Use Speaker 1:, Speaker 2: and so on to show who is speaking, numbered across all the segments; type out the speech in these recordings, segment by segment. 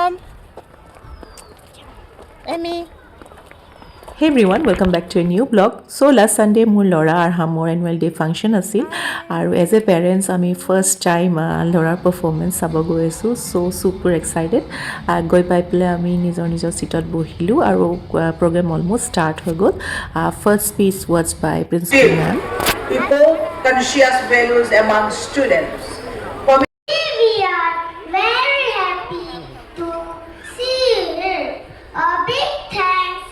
Speaker 1: Arham. Amy.
Speaker 2: Hey everyone, welcome back to a new vlog. So last Sunday মোৰ ল'ৰা আৰহামৰ annual day function আছিল আৰু as a parents আমি first time ল'ৰাৰ performance চাব গৈ আছোঁ. So super excited. গৈ পাই পেলাই আমি নিজৰ সিটত বহিলোঁ আৰু program almost start হৈ গ'ল. First speech was by Principal Ma'am.
Speaker 3: People conscious values among students.
Speaker 4: We are very happy to see you here. A big thanks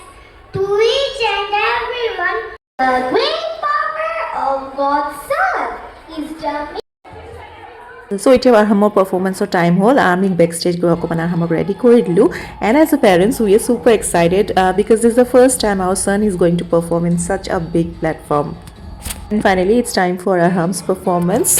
Speaker 4: to each and everyone. The great power of God's Son is the
Speaker 2: So এতিয়া আৰহামৰ পাৰফৰ্মেন্সৰ time হ'ল আমি বেকষ্টেজ গৈ অকণমান আৰহামক ready কৰি দিলোঁ and as a parents we are super excited because this is the first time our son is going to perform in such a big platform. And finally it's time for Arham's performance.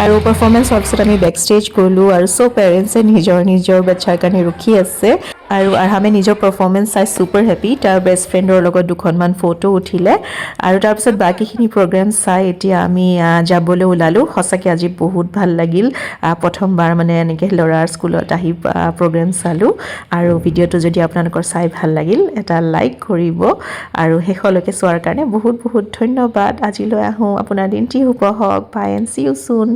Speaker 2: আৰু performance হোৱাৰ পিছত আমি বেকষ্টেজ গ'লোঁ আৰু সব পেৰেণ্টছে নিজৰ বাচ্চাৰ কাৰণে ৰখি আছে আৰু আৰহামে নিজৰ পাৰফৰ্মেন্স চাই ছুপাৰ হেপী তাৰ বেষ্ট ফ্ৰেণ্ডৰ লগত দুখনমান ফটো উঠিলে আৰু তাৰপিছত বাকীখিনি প্ৰগ্ৰেম চাই এতিয়া আমি যাবলৈ ওলালোঁ সঁচাকৈ আজি বহুত ভাল লাগিল প্ৰথমবাৰ মানে এনেকৈ ল'ৰাৰ স্কুলত আহি প্ৰগ্ৰেম চালোঁ আৰু ভিডিঅ'টো যদি আপোনালোকৰ চাই ভাল লাগিল এটা লাইক কৰিব আৰু শেষলৈকে চোৱাৰ কাৰণে বহুত বহুত ধন্যবাদ আজিলৈ আহোঁ আপোনাৰ দিনটি শুভ হওক by and C you soon